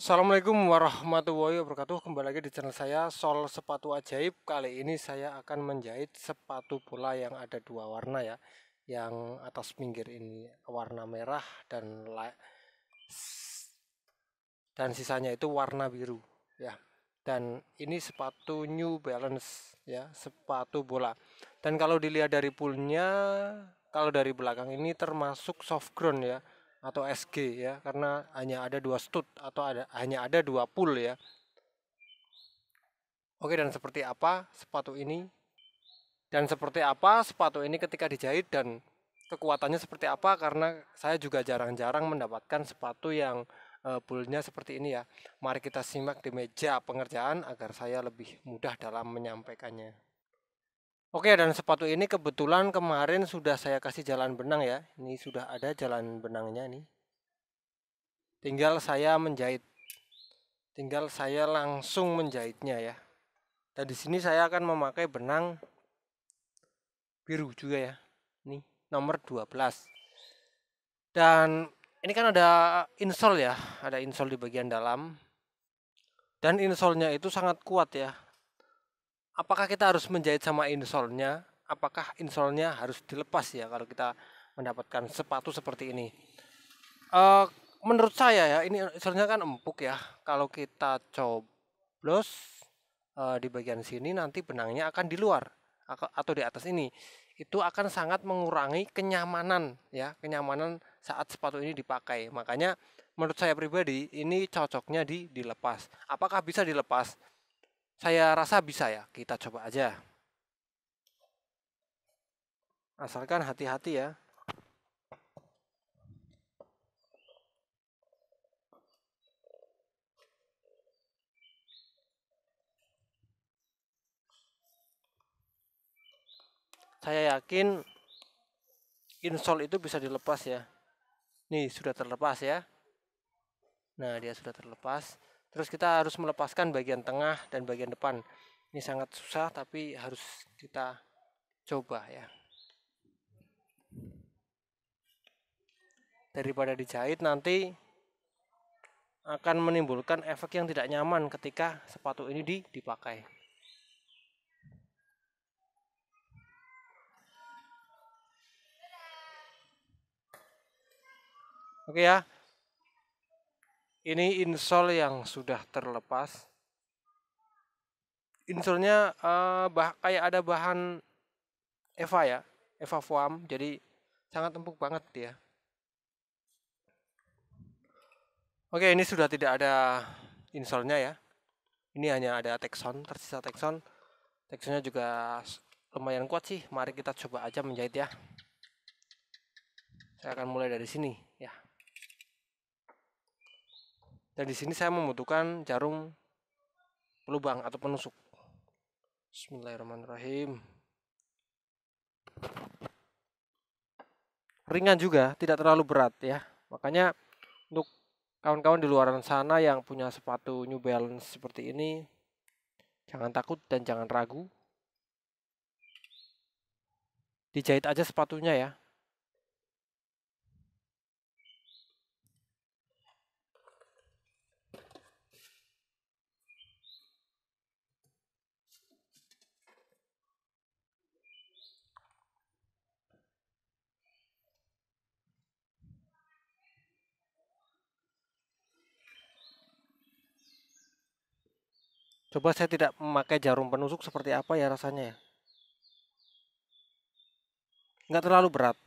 Assalamualaikum warahmatullahi wabarakatuh. Kembali lagi di channel saya Sol Sepatu Ajaib. Kali ini saya akan menjahit sepatu bola yang ada dua warna ya. Yang atas pinggir ini warna merah dan sisanya itu warna biru ya. Dan ini sepatu New Balance ya, sepatu bola. Dan kalau dilihat dari poolnya, kalau dari belakang ini termasuk soft ground ya atau SG ya, karena hanya ada dua stud atau hanya ada dua pool ya. Oke, dan seperti apa sepatu ini? Dan seperti apa sepatu ini ketika dijahit dan kekuatannya seperti apa? Karena saya juga jarang-jarang mendapatkan sepatu yang poolnya seperti ini ya. Mari kita simak di meja pengerjaan agar saya lebih mudah dalam menyampaikannya. Oke, dan sepatu ini kebetulan kemarin sudah saya kasih jalan benang ya. Ini sudah ada jalan benangnya nih. Tinggal saya menjahit. Tinggal saya langsung menjahitnya ya. Dan di sini saya akan memakai benang biru juga ya. Ini nomor 12. Dan ini kan ada insole ya, ada insole di bagian dalam. Dan insolnya itu sangat kuat ya. Apakah kita harus menjahit sama insolnya? Apakah insolnya harus dilepas ya kalau kita mendapatkan sepatu seperti ini? Eh, Menurut saya ya, ini insolnya kan empuk ya. Kalau kita coblos di bagian sini nanti benangnya akan di luar atau di atas ini. Itu akan sangat mengurangi kenyamanan ya, kenyamanan saat sepatu ini dipakai. Makanya menurut saya pribadi ini cocoknya dilepas. Apakah bisa dilepas? Saya rasa bisa ya. Kita coba aja. Asalkan hati-hati ya. Saya yakin insole itu bisa dilepas ya. Nih sudah terlepas ya. Nah, dia sudah terlepas. Terus kita harus melepaskan bagian tengah dan bagian depan. Ini sangat susah tapi harus kita coba ya. Daripada dijahit nanti akan menimbulkan efek yang tidak nyaman ketika sepatu ini dipakai. Oke ya, ini insole yang sudah terlepas. Insolnya kayak ada bahan Eva ya, Eva foam, jadi sangat empuk banget dia. Oke, ini sudah tidak ada insolnya ya. Ini hanya ada Texon, tersisa Texon. Texonnya juga lumayan kuat sih. Mari kita coba aja menjahit ya. Saya akan mulai dari sini ya. Dan di sini saya membutuhkan jarum pelubang atau penusuk. Bismillahirrahmanirrahim. Ringan juga, tidak terlalu berat ya. Makanya untuk kawan-kawan di luar sana yang punya sepatu New Balance seperti ini, jangan takut dan jangan ragu. Dijahit aja sepatunya ya. Coba saya tidak memakai jarum penusuk seperti apa ya rasanya ya. Nggak terlalu berat.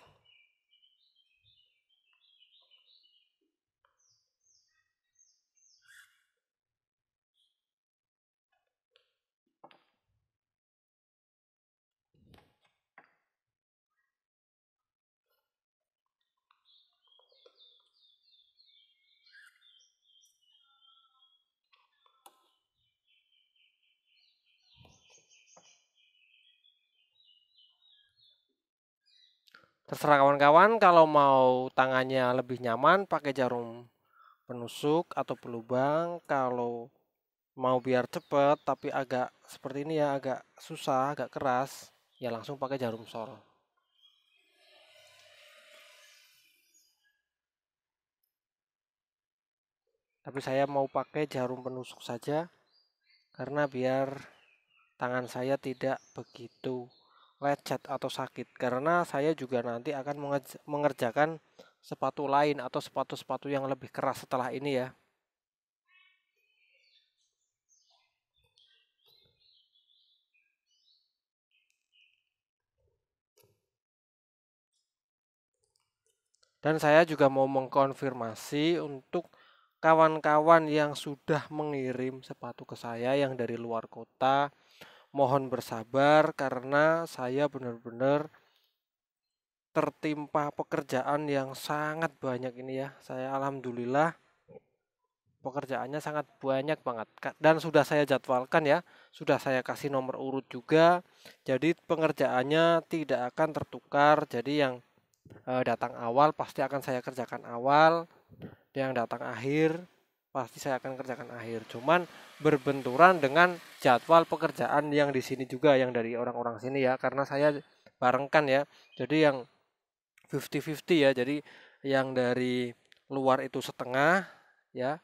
Terserah kawan-kawan kalau mau tangannya lebih nyaman pakai jarum penusuk atau pelubang. Kalau mau biar cepet tapi agak seperti ini ya, agak susah, agak keras, ya langsung pakai jarum sol. Tapi saya mau pakai jarum penusuk saja karena biar tangan saya tidak begitu lecet atau sakit, karena saya juga nanti akan mengerjakan sepatu lain atau sepatu-sepatu yang lebih keras setelah ini ya. Dan saya juga mau mengkonfirmasi untuk kawan-kawan yang sudah mengirim sepatu ke saya yang dari luar kota, mohon bersabar karena saya benar-benar tertimpa pekerjaan yang sangat banyak ini ya. Saya alhamdulillah pekerjaannya sangat banyak banget dan sudah saya jadwalkan ya, sudah saya kasih nomor urut juga. Jadi pengerjaannya tidak akan tertukar. Jadi yang datang awal pasti akan saya kerjakan awal, yang datang akhir pasti saya akan kerjakan akhir. Cuman berbenturan dengan jadwal pekerjaan yang di sini juga, yang dari orang-orang sini ya, karena saya barengkan ya. Jadi yang 50-50 ya. Jadi yang dari luar itu setengah ya.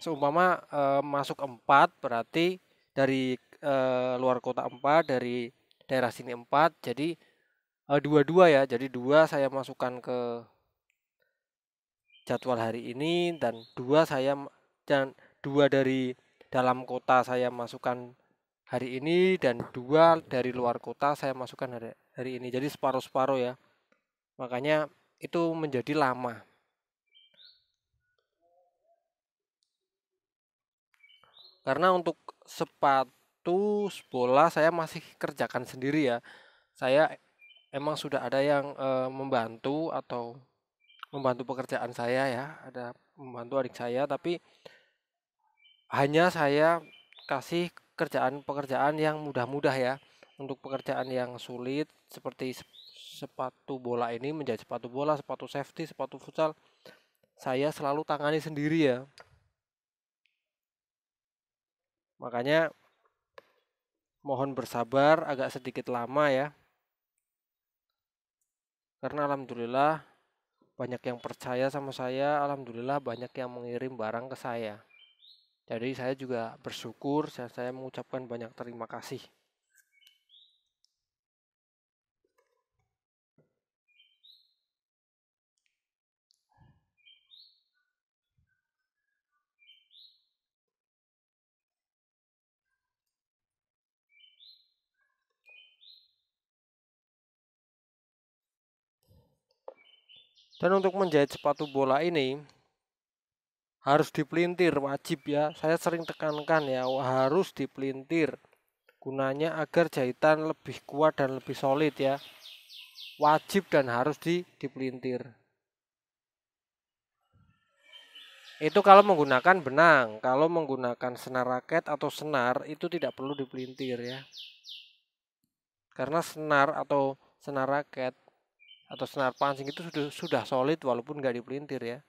Seumpama masuk 4 berarti dari luar kota 4, dari daerah sini 4, jadi dua-dua ya. Jadi dua saya masukkan ke jadwal hari ini, dan dua dari dalam kota saya masukkan hari ini, dan dua dari luar kota saya masukkan hari ini. Jadi separuh-separuh ya. Makanya itu menjadi lama. Karena untuk sepatu bola saya masih kerjakan sendiri ya. Saya emang sudah ada yang membantu atau membantu pekerjaan saya ya, ada membantu adik saya, tapi hanya saya kasih pekerjaan yang mudah-mudah ya. Untuk pekerjaan yang sulit seperti sepatu bola ini, menjadi sepatu bola, sepatu safety, sepatu futsal, saya selalu tangani sendiri ya. Makanya mohon bersabar agak sedikit lama ya. Karena alhamdulillah banyak yang percaya sama saya, alhamdulillah banyak yang mengirim barang ke saya. Jadi saya juga bersyukur, saya mengucapkan banyak terima kasih. Dan untuk menjahit sepatu bola ini harus dipelintir, wajib ya. Saya sering tekankan ya, harus dipelintir. Gunanya agar jahitan lebih kuat dan lebih solid ya. Wajib dan harus dipelintir. Itu kalau menggunakan benang. Kalau menggunakan senar raket atau senar itu tidak perlu dipelintir ya. Karena senar atau senar raket atau senar pancing itu sudah solid walaupun nggak dipelintir ya.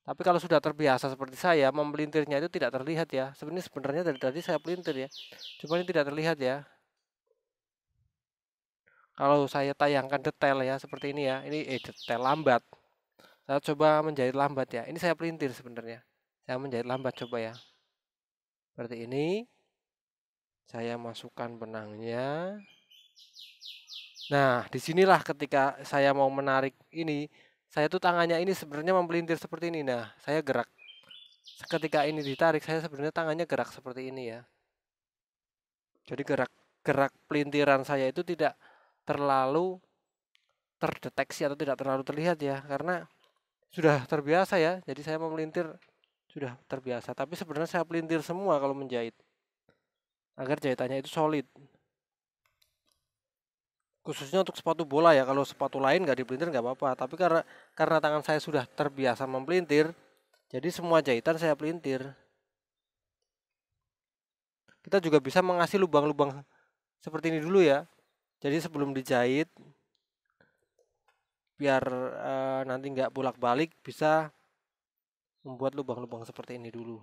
Tapi kalau sudah terbiasa seperti saya, memelintirnya itu tidak terlihat ya. Sebenarnya dari tadi saya pelintir ya. Cuma ini tidak terlihat ya. Kalau saya tayangkan detail ya seperti ini ya. Ini detail lambat. Saya coba menjahit lambat ya. Ini saya pelintir sebenarnya. Saya menjahit lambat coba ya. Seperti ini. Saya masukkan benangnya. Nah, disinilah ketika saya mau menarik ini, saya tuh tangannya ini sebenarnya memelintir seperti ini. Nah, saya gerak. Ketika ini ditarik, saya sebenarnya tangannya gerak seperti ini ya. Jadi gerak pelintiran saya itu tidak terlalu terdeteksi atau tidak terlalu terlihat ya, karena sudah terbiasa ya. Jadi saya memelintir sudah terbiasa. Tapi sebenarnya saya pelintir semua kalau menjahit agar jahitannya itu solid. Khususnya untuk sepatu bola ya. Kalau sepatu lain nggak dipelintir nggak apa-apa. Tapi karena tangan saya sudah terbiasa mempelintir, jadi semua jahitan saya pelintir. Kita juga bisa mengasih lubang-lubang seperti ini dulu ya. Jadi sebelum dijahit, biar nanti nggak bolak-balik, bisa membuat lubang-lubang seperti ini dulu.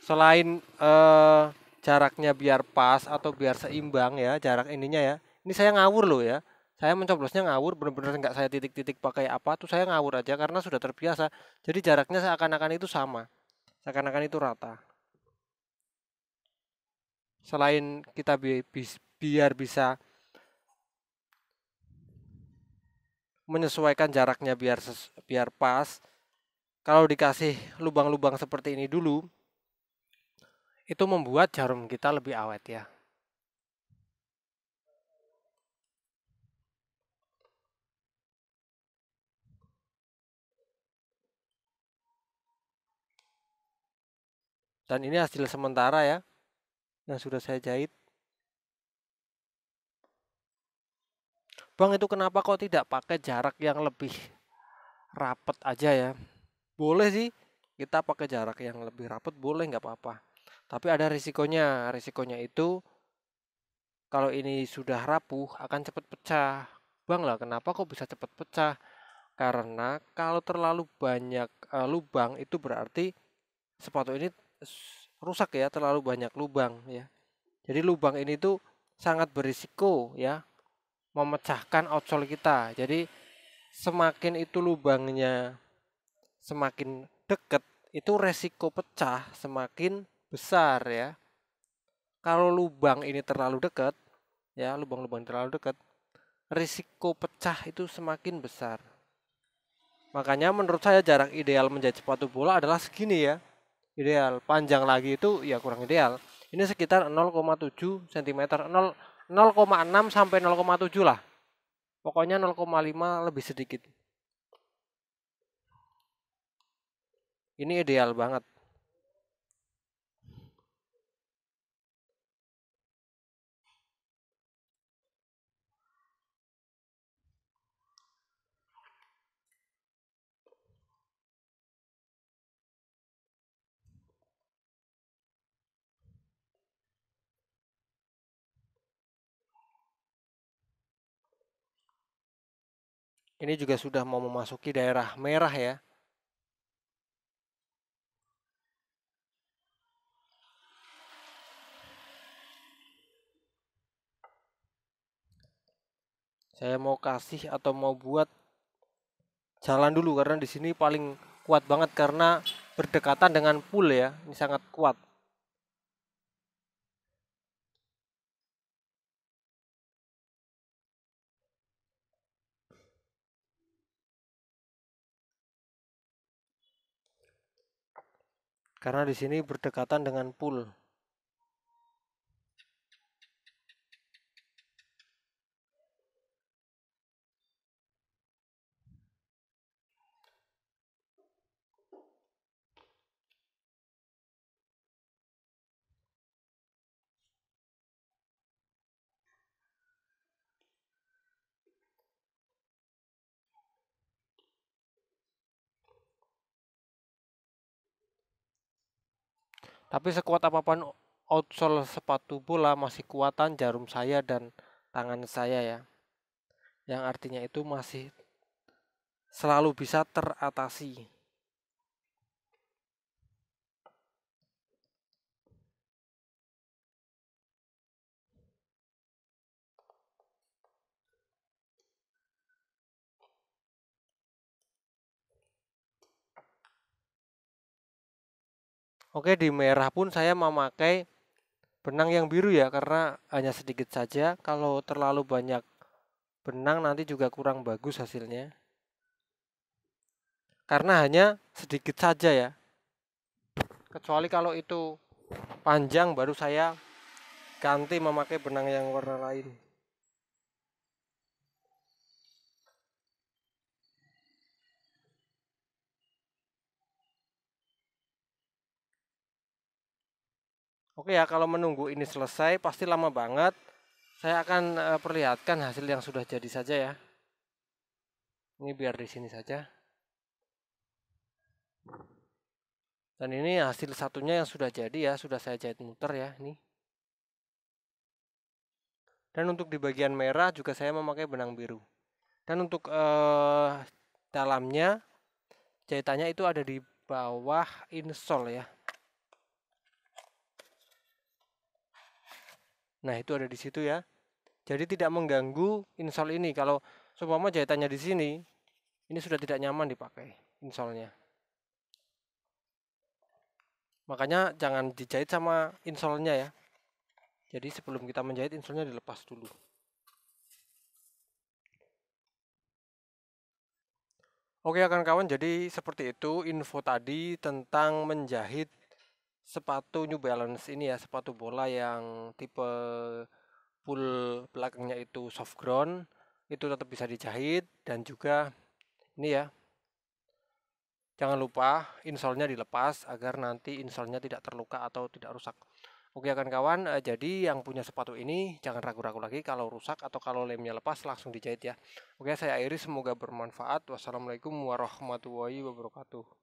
Selain jaraknya biar pas atau biar seimbang ya, jarak ininya ya. Ini saya ngawur loh ya. Saya mencoblosnya ngawur, bener-bener nggak saya titik-titik pakai apa tuh, saya ngawur aja karena sudah terbiasa. Jadi jaraknya seakan-akan itu sama, seakan-akan itu rata. Selain kita biar bisa menyesuaikan jaraknya biar pas, kalau dikasih lubang-lubang seperti ini dulu, itu membuat jarum kita lebih awet ya. Dan ini hasil sementara ya, yang sudah saya jahit. Bang, itu kenapa kok tidak pakai jarak yang lebih rapet aja ya? Boleh sih, kita pakai jarak yang lebih rapet boleh nggak apa-apa. Tapi ada risikonya. Risikonya itu kalau ini sudah rapuh akan cepat pecah. Bang lah, kenapa kok bisa cepat pecah? Karena kalau terlalu banyak lubang itu berarti sepatu ini rusak ya, terlalu banyak lubang ya. Jadi lubang ini tuh sangat berisiko ya memecahkan outsole kita. Jadi semakin itu lubangnya semakin dekat, itu resiko pecah semakin besar ya. Kalau lubang ini terlalu dekat, ya lubang-lubang terlalu dekat, risiko pecah itu semakin besar. Makanya menurut saya jarak ideal menjahit sepatu bola adalah segini ya. Ideal. Panjang lagi itu ya kurang ideal. Ini sekitar 0,7 cm, 0,6 sampai 0,7 lah. Pokoknya 0,5 lebih sedikit. Ini ideal banget. Ini juga sudah mau memasuki daerah merah ya. Saya mau kasih atau mau buat jalan dulu karena di sini paling kuat banget karena berdekatan dengan pool ya. Ini sangat kuat. Karena di sini berdekatan dengan pool. Tapi sekuat apapun outsole sepatu bola masih kuatan jarum saya dan tangan saya ya. Yang artinya itu masih selalu bisa teratasi. Oke, di merah pun saya memakai benang yang biru ya karena hanya sedikit saja. Kalau terlalu banyak benang nanti juga kurang bagus hasilnya. Karena hanya sedikit saja ya. Kecuali kalau itu panjang baru saya ganti memakai benang yang warna lain. Oke ya, kalau menunggu ini selesai pasti lama banget. Saya akan perlihatkan hasil yang sudah jadi saja ya. Ini biar di sini saja. Dan ini hasil satunya yang sudah jadi ya, sudah saya jahit muter ya, ini. Dan untuk di bagian merah juga saya memakai benang biru. Dan untuk dalamnya jahitannya itu ada di bawah insole ya. Nah, itu ada di situ ya. Jadi tidak mengganggu insol ini. Kalau seumpama jahitannya di sini, ini sudah tidak nyaman dipakai insolnya. Makanya jangan dijahit sama insolnya ya. Jadi sebelum kita menjahit insolnya dilepas dulu. Oke kawan-kawan, jadi seperti itu info tadi tentang menjahit sepatu New Balance ini ya, sepatu bola yang tipe full belakangnya itu soft ground, itu tetap bisa dijahit. Dan juga ini ya, jangan lupa insolnya dilepas agar nanti insolnya tidak terluka atau tidak rusak. Oke kawan-kawan, jadi yang punya sepatu ini jangan ragu-ragu lagi kalau rusak atau kalau lemnya lepas langsung dijahit ya. Oke, saya akhiri, semoga bermanfaat. Wassalamualaikum warahmatullahi wabarakatuh.